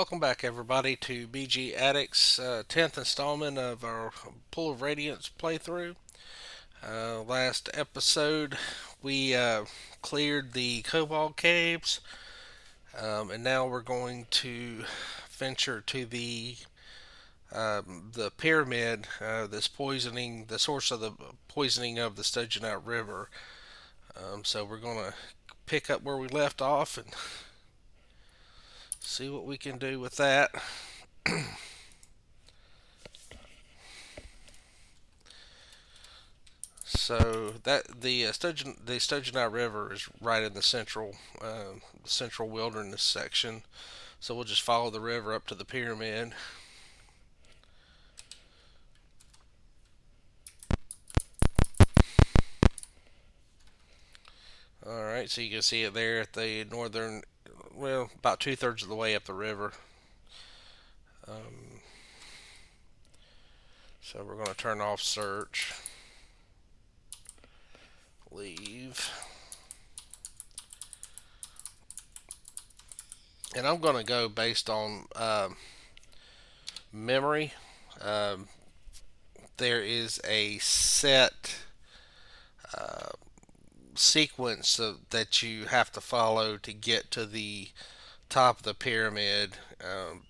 Welcome back, everybody, to BG Addicts' 10th installment of our Pool of Radiance playthrough. Last episode, we cleared the Cobalt Caves, and now we're going to venture to the pyramid that's poisoning the source of the poisoning of the Stojanow River. So we're going to pick up where we left off and see what we can do with that. So that the Stojanow River is right in the central wilderness section. So we'll just follow the river up to the pyramid. All right, so you can see it there at the northern, well, about 2/3 of the way up the river. Um, so we're going to turn off search, leave, and I'm going to go based on memory. Um, there is a set uh, sequence that you have to follow to get to the top of the pyramid.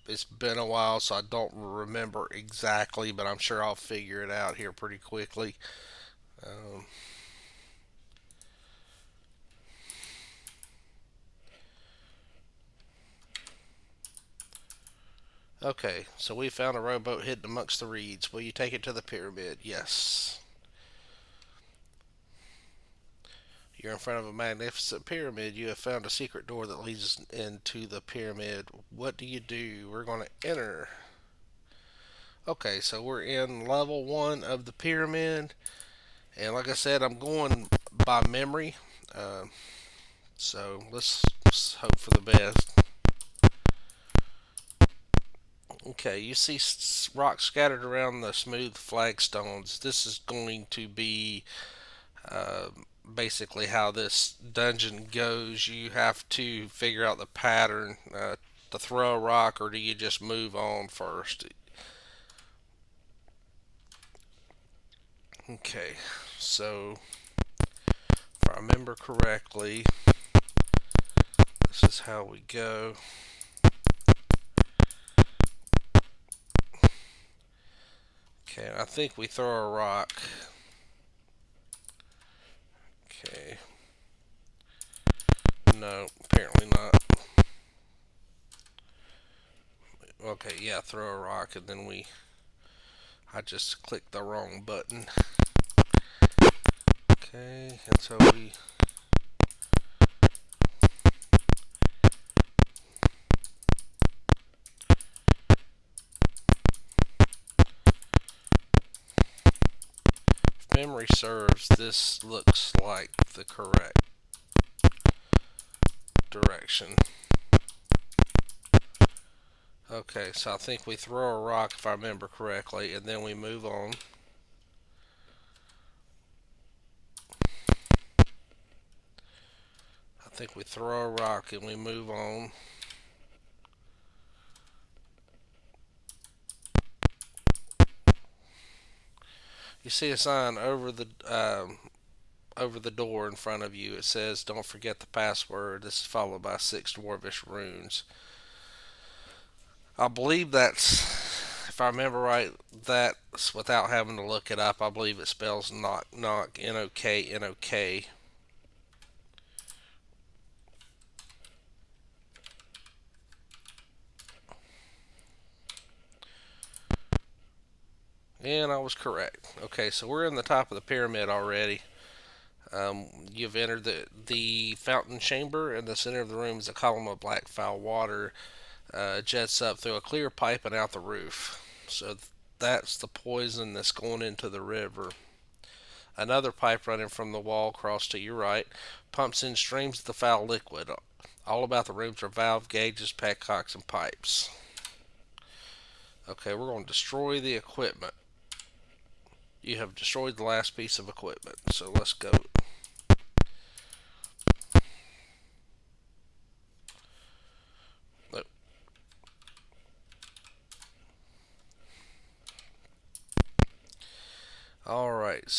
It's been a while, so I don't remember exactly, but I'm sure I'll figure it out here pretty quickly. Um, okay, so we found a rowboat hidden amongst the reeds. Will you take it to the pyramid? Yes. You're in front of a magnificent pyramid. You have found a secret door that leads into the pyramid. What do you do? We're going to enter. Okay, so we're in level one of the pyramid. And like I said, I'm going by memory. Uh, so let's hope for the best. Okay, you see rocks scattered around the smooth flagstones. This is going to be uh, basically how this dungeon goes. You have to figure out the pattern to throw a rock, or do you just move on first? Okay, so if I remember correctly, this is how we go. Okay, I think we throw a rock. Okay, no, apparently not. Okay, yeah, throw a rock, and then I just clicked the wrong button. Okay, and so we if memory serves, this looks like the correct direction. Okay, so I think we throw a rock if I remember correctly, and then we move on. I think we throw a rock and we move on. You see a sign over the door in front of you. It says, "Don't forget the password." This is followed by 6 dwarvish runes. I believe that's, if I remember right, that's without having to look it up. I believe it spells knock knock, NOK. And I was correct. Okay, so we're in the top of the pyramid already. You've entered the fountain chamber. In the center of the room is a column of black foul water. Jets up through a clear pipe and out the roof. So that's the poison that's going into the river. Another pipe running from the wall across to your right pumps in streams of the foul liquid. All about the rooms are valve gauges, petcocks, and pipes. Okay, we're going to destroy the equipment. You have destroyed the last piece of equipment. So let's go. right,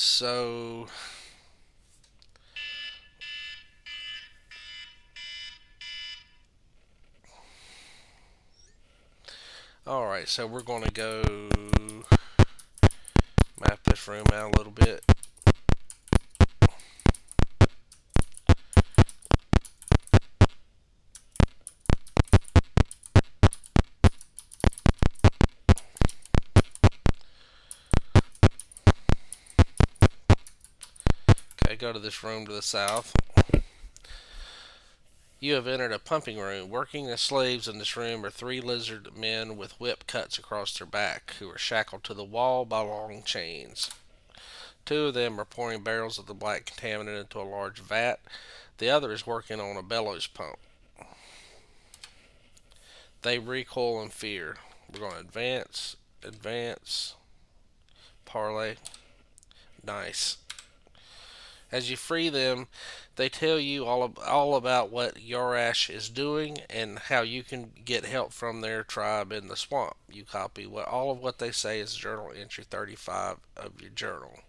so we're going to go map this room out a little bit. Okay, go to this room to the south. You have entered a pumping room. Working as slaves in this room are three lizard men with whip cuts across their back, who are shackled to the wall by long chains. Two of them are pouring barrels of the black contaminant into a large vat. The other is working on a bellows pump. They recoil in fear. We're going to advance, parlay. Nice. As you free them, they tell you all about what Yorash is doing and how you can get help from their tribe in the swamp. You copy all of what they say is journal entry 35 of your journal.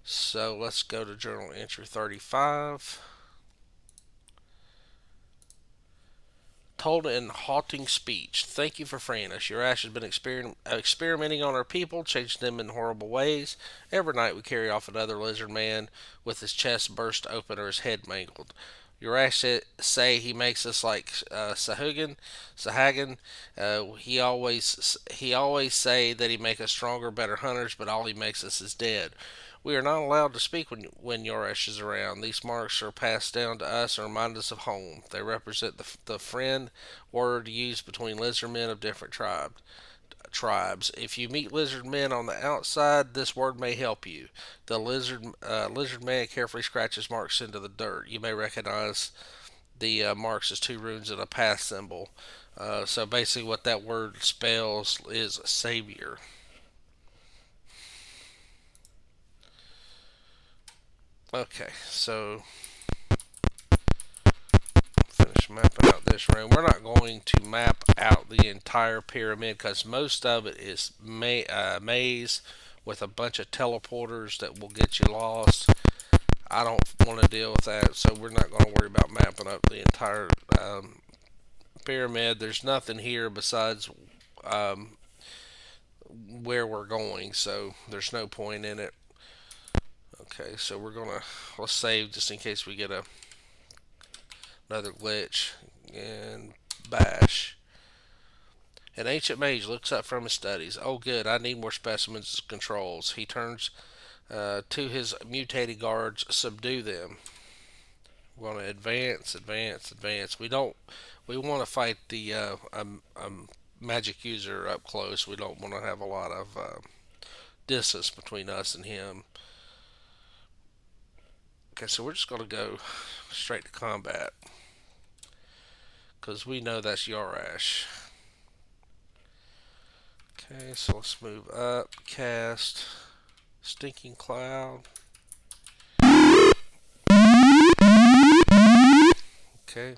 So let's go to journal entry 35. Told in halting speech, "Thank you for freeing us. Your ash has been experimenting on our people, changing them in horrible ways. Every night we carry off another lizard man with his chest burst open or his head mangled. Your ash say he makes us like Sahagan. He always say that he make us stronger, better hunters, but all he makes us is dead. We are not allowed to speak when Yoresh is around. These marks are passed down to us and remind us of home. They represent the friend word used between lizard men of different tribes. If you meet lizard men on the outside, this word may help you." The lizard man carefully scratches marks into the dirt. You may recognize the marks as two runes and a path symbol. So basically, what that word spells is savior. Okay, so finish mapping out this room. We're not going to map out the entire pyramid because most of it is maze with a bunch of teleporters that will get you lost. I don't want to deal with that, so we're not going to worry about mapping up the entire pyramid. There's nothing here besides um, where we're going, so there's no point in it. Okay, so let's save just in case we get another glitch and bash. An ancient mage looks up from his studies. "Oh, good. I need more specimens and controls." He turns to his mutated guards. "Subdue them." We want to advance. We don't. We want to fight the magic user up close. We don't want to have a lot of distance between us and him. Okay, so we're just going to go straight to combat because we know that's Yarash. Okay, so let's move up. Cast Stinking Cloud. Okay.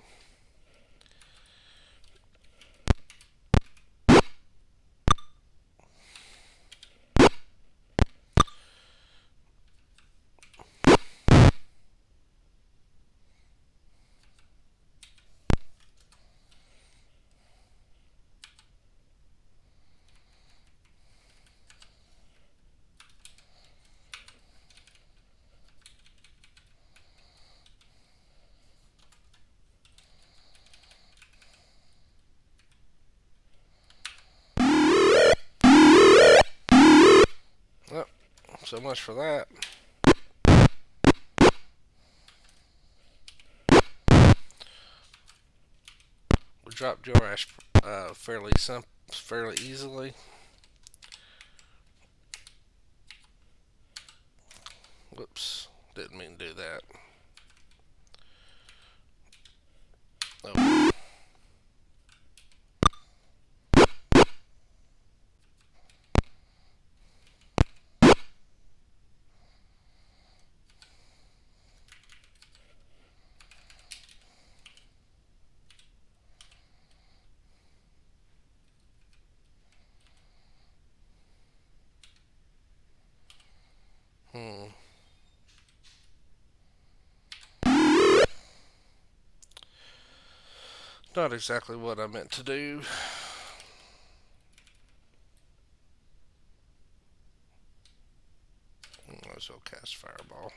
Oh, so much for that. We dropped Jorash fairly easily. Whoops, didn't mean to do that. Oh. Hmm. Not exactly what I meant to do. Might as well cast Fireball.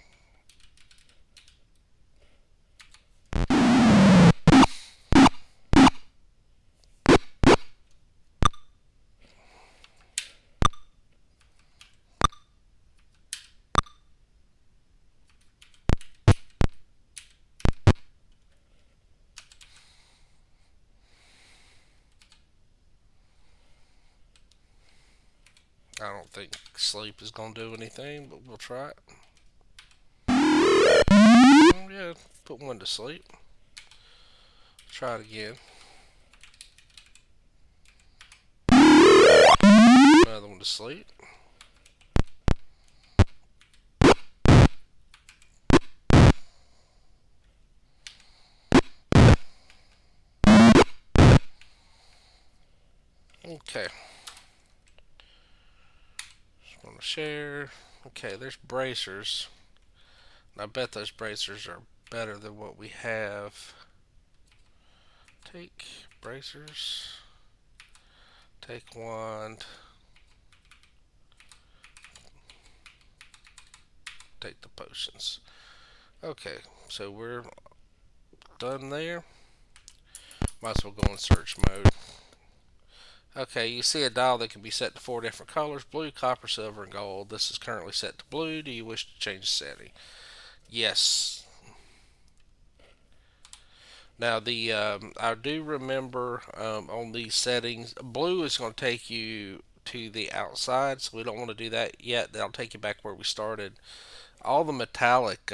I don't think sleep is going to do anything, but we'll try it. Yeah, put one to sleep. Try it again. Another one to sleep. Okay. Just want to share. Okay, there's bracers. I bet those bracers are better than what we have. Take bracers. Take wand. Take the potions. Okay, so we're done there. Might as well go in search mode. Okay, you see a dial that can be set to 4 different colors: blue, copper, silver, and gold. This is currently set to blue. Do you wish to change the setting? Yes. Now I do remember on these settings, blue is going to take you to the outside, so we don't want to do that yet. That'll take you back where we started. All the metallic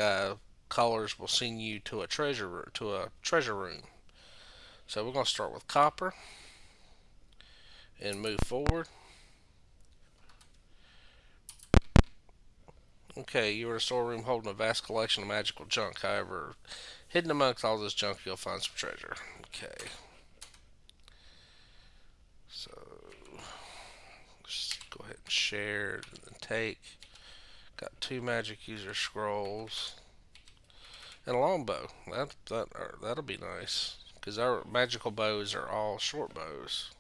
colors will send you to a treasure room. So we're going to start with copper and move forward. Okay, you're in a storeroom holding a vast collection of magical junk. However, hidden amongst all this junk, you'll find some treasure. Okay, so just go ahead and share and take. Got 2 magic user scrolls and a longbow. That'll be nice because our magical bows are all short bows.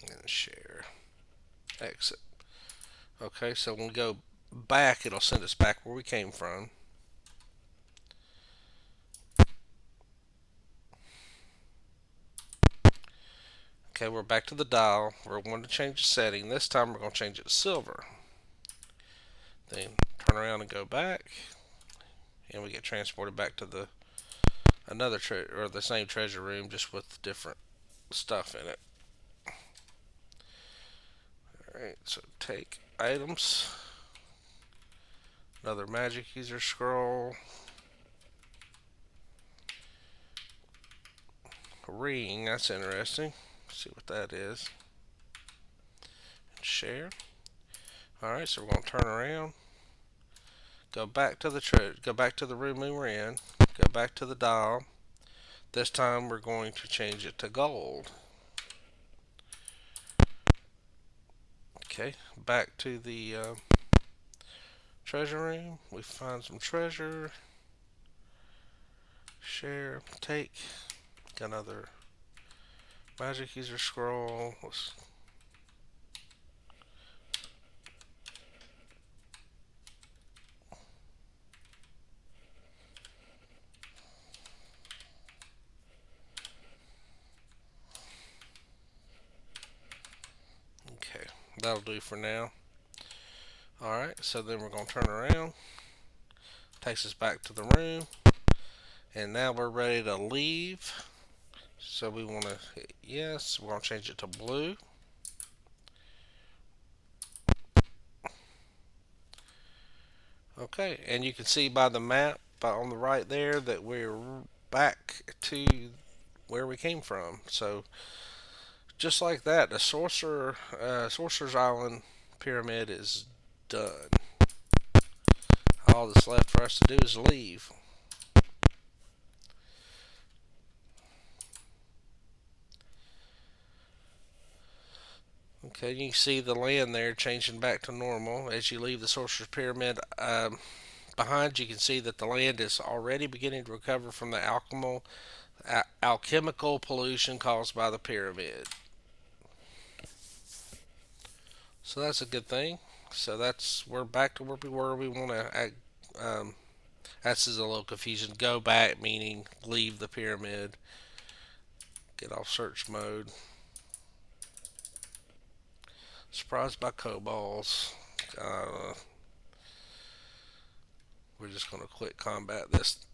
And share, exit. Okay, so when we go back, it'll send us back where we came from. Okay, we're back to the dial. We're going to change the setting. This time we're going to change it to silver. Then turn around and go back, and we get transported back to the or the same treasure room, just with different stuff in it. All right, so take items. Another magic user scroll. A ring. That's interesting. Let's see what that is. Share. All right, so we're going to turn around. Go back to the room we were in. Go back to the dial. This time we're going to change it to gold. Okay, back to the treasure room. We find some treasure. Share, take. Got another magic user scroll. Okay, that'll do for now. Alright, so then we're going to turn around. Takes us back to the room. And now we're ready to leave. So we want to hit yes. We're going to change it to blue. Okay, and you can see by the map on the right there that we're back to where we came from. So just like that, the Sorcerer's Island pyramid is done. All that's left for us to do is leave. Okay, you can see the land there changing back to normal as you leave the Sorcerer's Pyramid. Behind you can see that the land is already beginning to recover from the alchemical pollution caused by the pyramid. So that's a good thing. So we're back to where we were. We want to that's is a little confusion. Go back meaning leave the pyramid. Get off search mode. Surprised by kobolds. Uh, we're just going to quit combat this.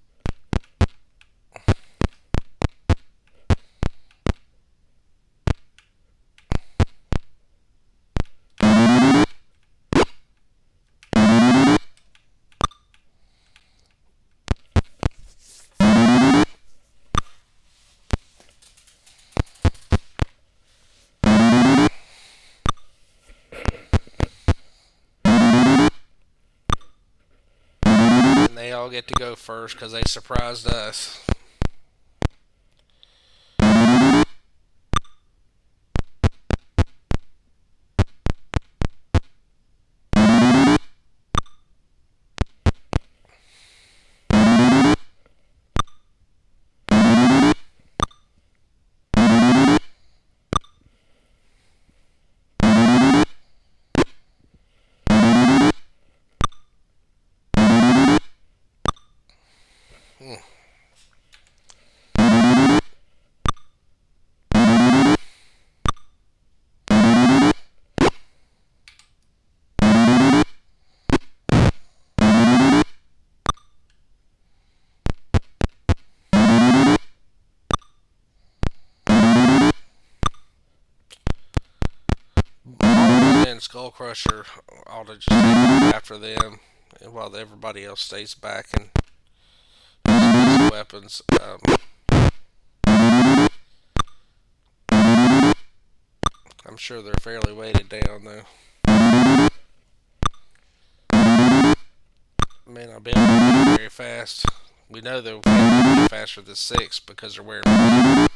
And they all get to go first because they surprised us. Hmm. And Skull Crusher ought to just take off after them, and while everybody else stays back and uses weapons. I'm sure they're fairly weighted down though. May not be able to move very fast. We know they can't move faster than 6 because they're wearing blue.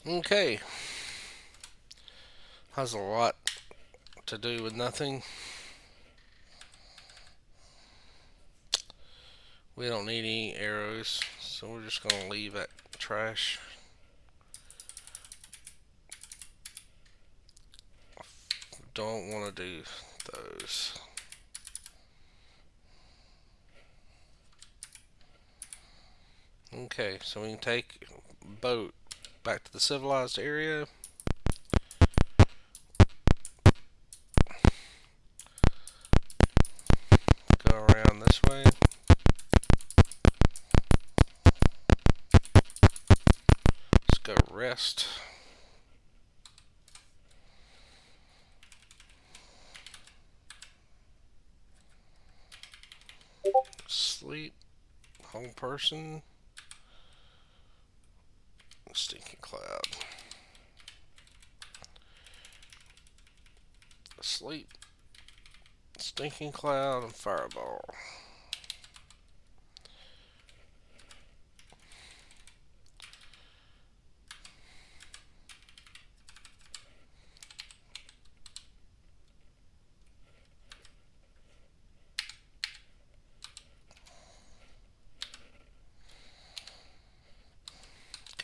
Okay, has a lot to do with nothing. We don't need any arrows, so we're just gonna leave that trash. Don't want to do those. Okay, so we can take boat back to the civilized area. Go around this way. Let's go rest. Sleep. Home person. Stinking cloud. Sleep. Stinking cloud and fireball.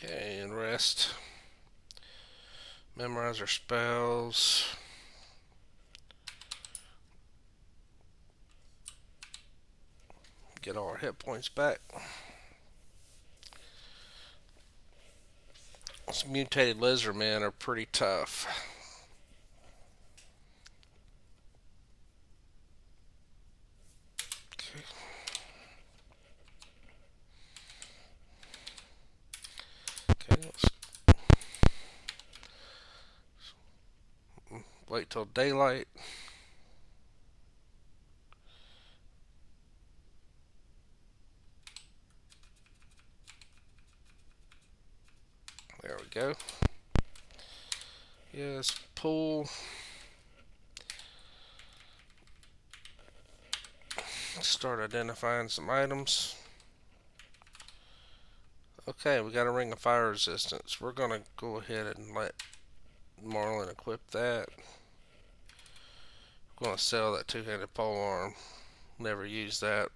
Okay, and rest. Memorize our spells. Get all our hit points back. These mutated lizard men are pretty tough. Okay. Okay, let's wait till daylight. There we go. Yes, pull. Start identifying some items. Okay, we got a ring of fire resistance. We're gonna go ahead and let Marlin equip that. We're gonna sell that two-handed pole arm. Never use that.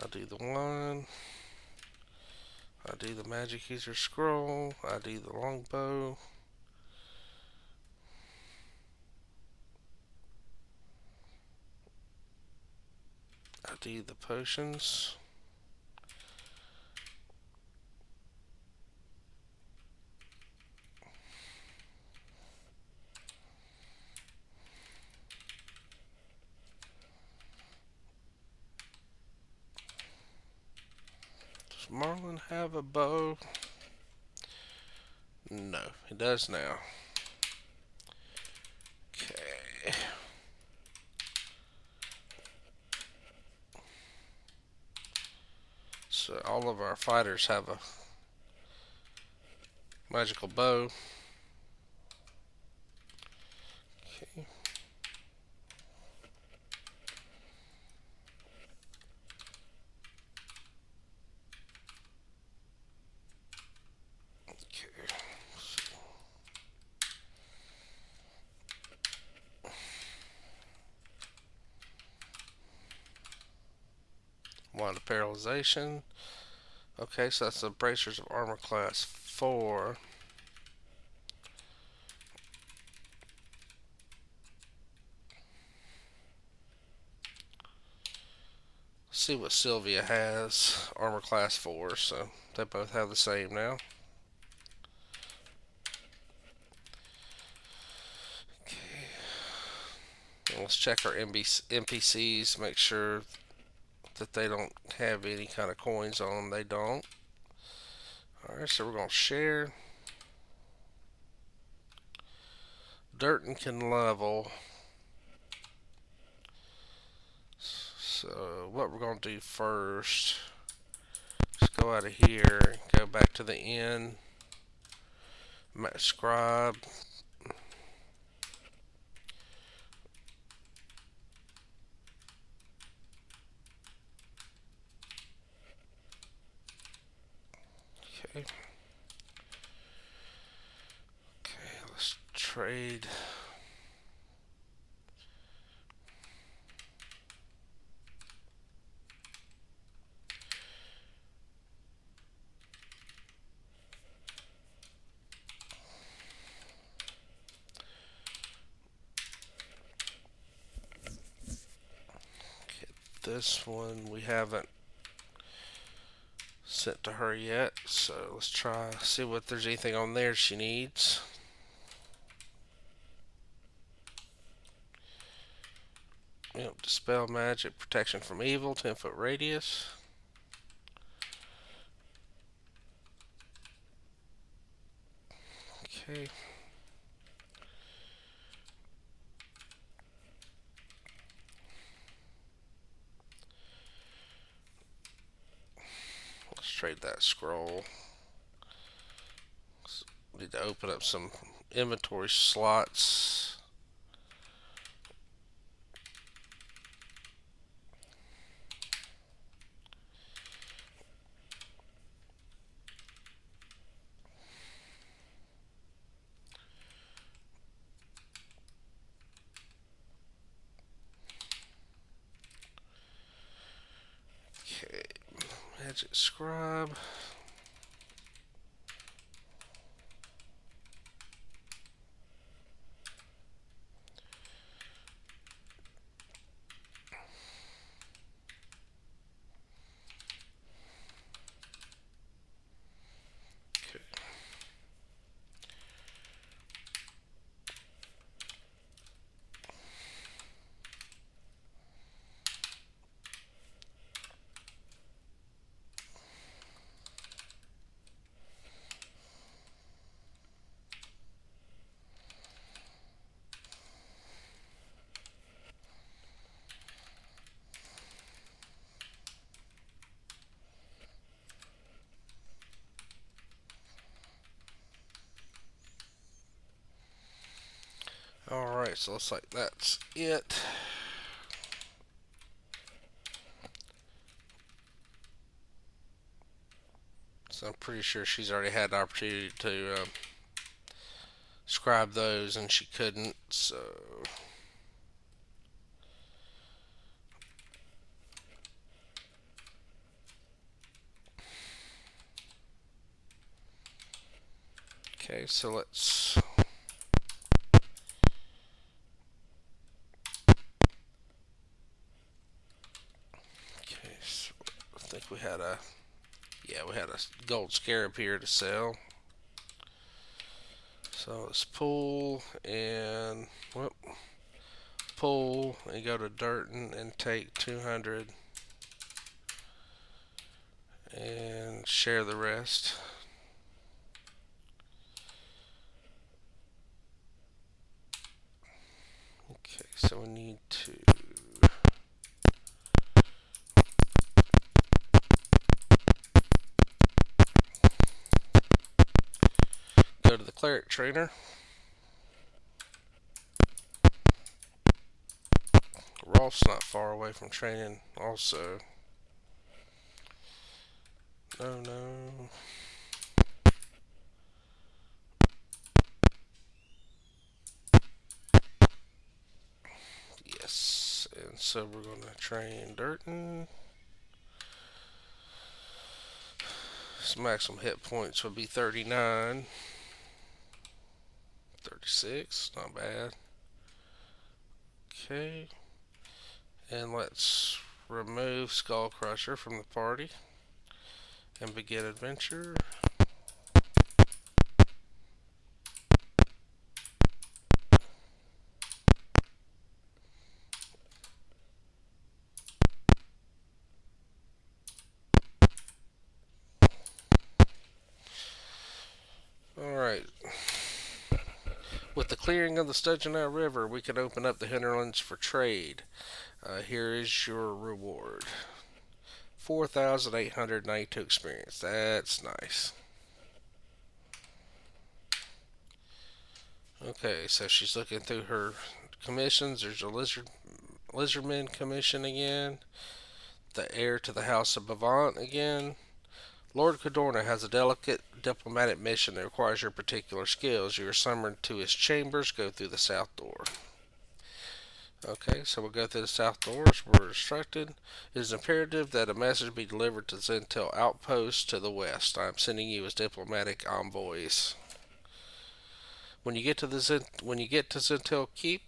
I do the one. I do the magic user scroll. I do the longbow. I do the potions. Does Marlin have a bow? No, he does now. Okay. So all of our fighters have a magical bow. Okay. Okay. One of paralyzation. Okay, so that's the bracers of armor class 4. See what Sylvia has. Armor class 4, so they both have the same now. Okay. And let's check our NPCs, make sure that they don't have any kind of coins on them. They don't. Alright, so we're going to share. Durton can level. So what we're going to do first, let's go out of here, go back to the inn, scribe. Okay. Okay, let's trade. This one we haven't sent to her yet, so let's try see what there's anything on there she needs. Yep, dispel magic, protection from evil, 10-foot radius. Okay. Let's trade that scroll. Need to open up some inventory slots. Okay, magic scribe. Okay. Alright, so looks like that's it. So I'm pretty sure she's already had the opportunity to scribe those and she couldn't, so okay, so let's okay, so I think we had a gold scarab here to sell. So let's pull and whoop, pull and go to Durton and take 200 and share the rest. Okay, so we need to go to the cleric trainer. Rolf's not far away from training also. No. Yes. And so we're going to train Durton. His maximum hit points would be 39. 36. Not bad. Okay. And let's remove Skull Crusher from the party and begin adventure. Alright. With the clearing of the Stojanow River, we can open up the hinterlands for trade. Here is your reward. 4,892 experience. That's nice. Okay, so she's looking through her commissions. There's a lizardman commission again. The heir to the House of Bavant again. Lord Cadorna has a delicate diplomatic mission that requires your particular skills. You are summoned to his chambers. Go through the south door. Okay, so we'll go through the south doors. We're instructed. It is imperative that a message be delivered to Zentel outposts to the west. I am sending you as diplomatic envoys. When you get to Zentel Keep,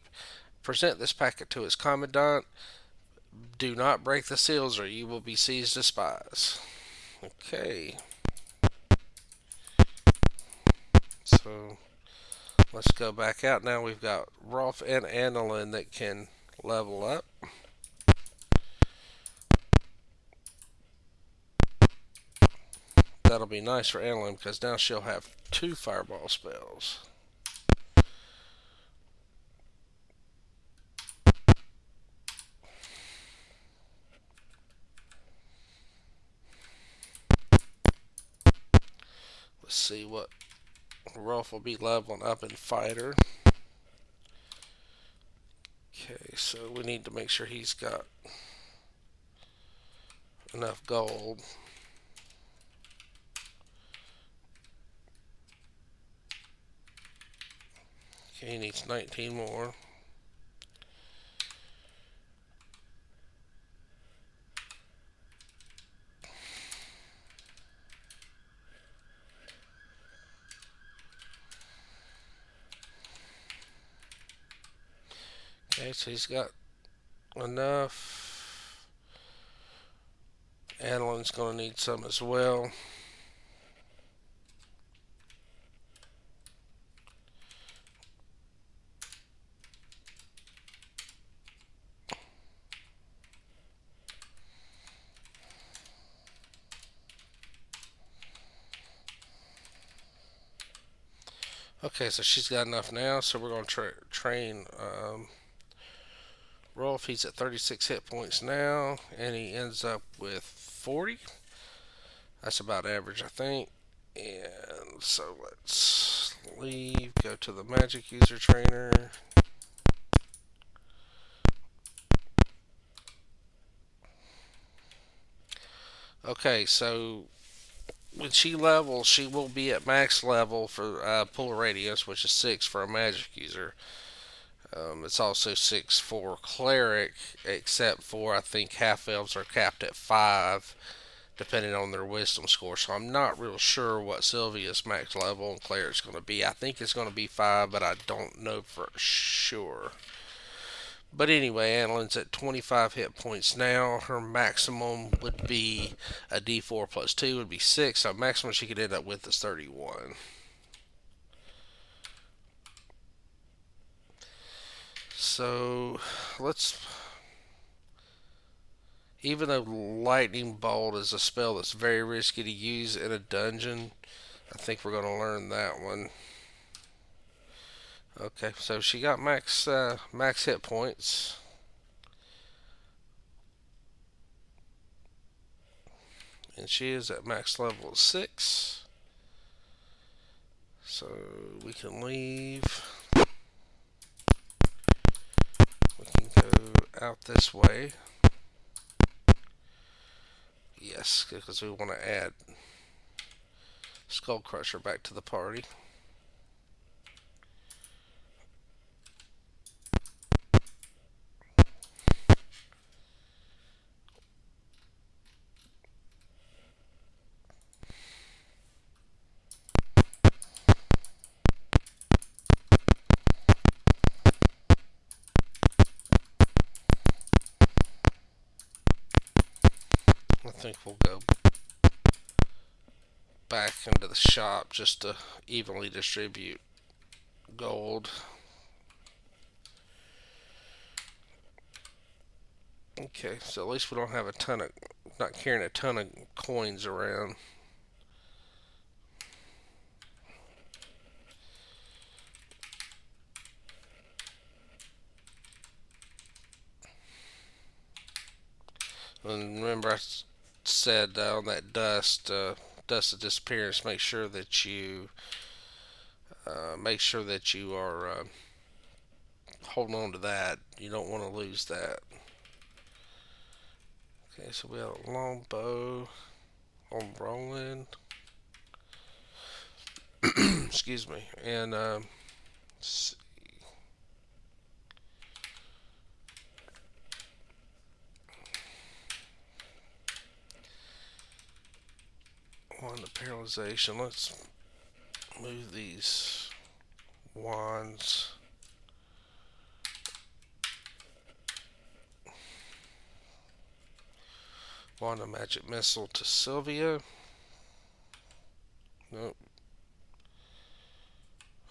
present this packet to its commandant. Do not break the seals, or you will be seized as spies. Okay, so let's go back out now. We've got Rolf and Annalyn that can level up. That'll be nice for Annalyn because now she'll have 2 fireball spells. Let's see what Rolf will be leveling up in fighter. Okay, so we need to make sure he's got enough gold. Okay, he needs 19 more. Okay, so he's got enough. Annalyn's going to need some as well. Okay, so she's got enough now, so we're going to train Rolf. He's at 36 hit points now, and he ends up with 40. That's about average, I think. And so let's leave, go to the magic user trainer. Okay, so when she levels, she will be at max level for Pool of Radiance, which is 6 for a magic user. It's also 6 for cleric, except for I think half elves are capped at 5, depending on their wisdom score. So I'm not real sure what Sylvia's max level and cleric's going to be. I think it's going to be 5, but I don't know for sure. But anyway, Annalyn's at 25 hit points now. Her maximum would be a d4 plus 2 would be 6. So maximum she could end up with is 31. So let's. Even though Lightning Bolt is a spell that's very risky to use in a dungeon, I think we're going to learn that one. Okay, so she got max hit points. And she is at max level 6. So we can leave. We can go out this way. Yes, because we want to add Skull Crusher back to the party. I think we'll go back into the shop just to evenly distribute gold. Okay, so at least we don't have not carrying a ton of coins around. And remember, I said on that dust of disappearance, make sure that you are holding on to that. You don't want to lose that. Okay, so we have a long bow. on rolling. Excuse me. And one to paralyzation. Let's move these wands. Wand of magic missile to Sylvia. Nope.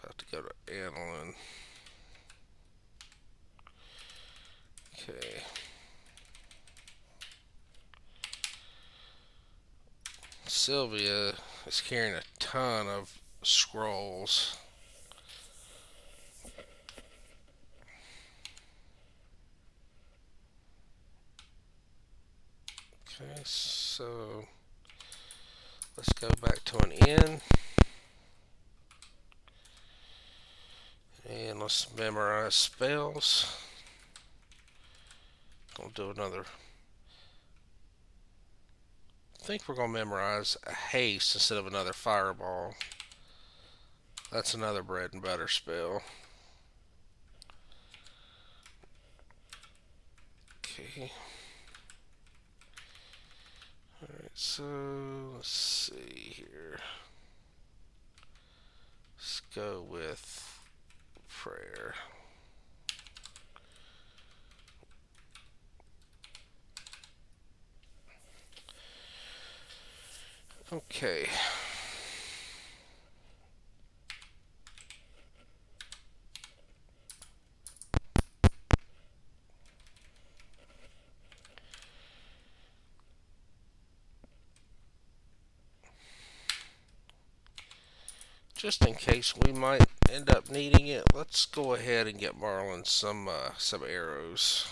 Have to go to Annalyn. Okay. Sylvia is carrying a ton of scrolls. Okay, so let's go back to an inn. And let's memorize spells. Gonna do another. I think we're gonna memorize a haste instead of another fireball. That's another bread and butter spell. Okay. Alright, so let's see here. Let's go with prayer. Okay. Just in case we might end up needing it, let's go ahead and get Marlon some arrows.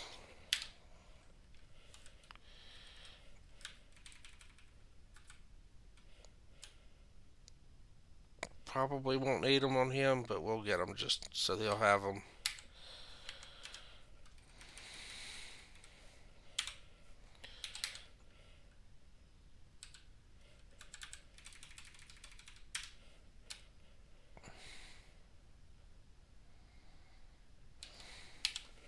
Probably won't need them on him, but we'll get them just so he'll have them.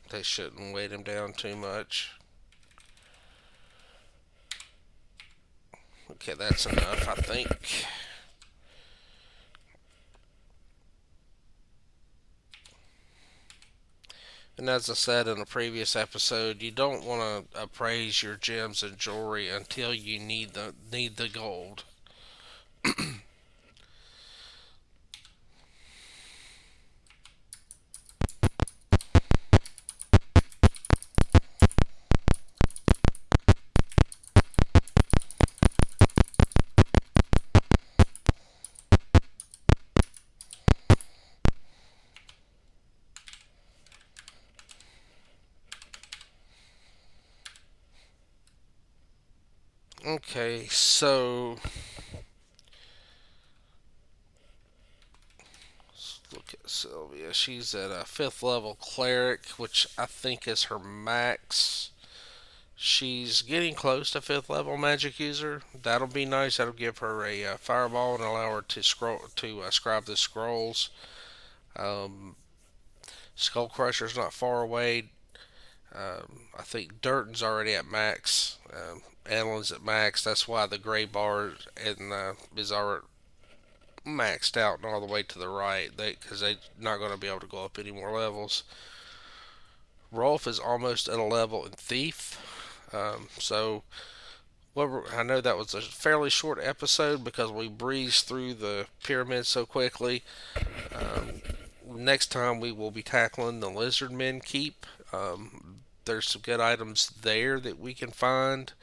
They shouldn't weight him down too much. Okay, that's enough, I think. And as I said in a previous episode, you don't want to appraise your gems and jewelry until you need the gold. Okay, so let's look at Sylvia. She's at a 5th level cleric, which I think is her max. She's getting close to 5th level magic user. That'll be nice. That'll give her a fireball and allow her to scribe the scrolls. Um, Skull Crusher's not far away. I think Durton's already at max. Annalyn's at max. That's why the gray bar is already maxed out and all the way to the right. Because they're not going to be able to go up any more levels. Rolf is almost at a level in Thief. So I know that was a fairly short episode because we breezed through the pyramid so quickly. Um, Next time we will be tackling the Lizardmen Keep. There's some good items there that we can find.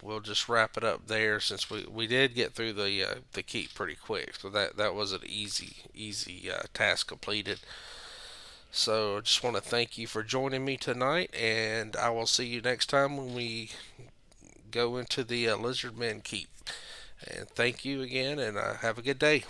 We'll just wrap it up there since we did get through the keep pretty quick. So that was an easy task completed. So I just want to thank you for joining me tonight, and I will see you next time when we go into the Lizardmen Keep. And thank you again, and have a good day.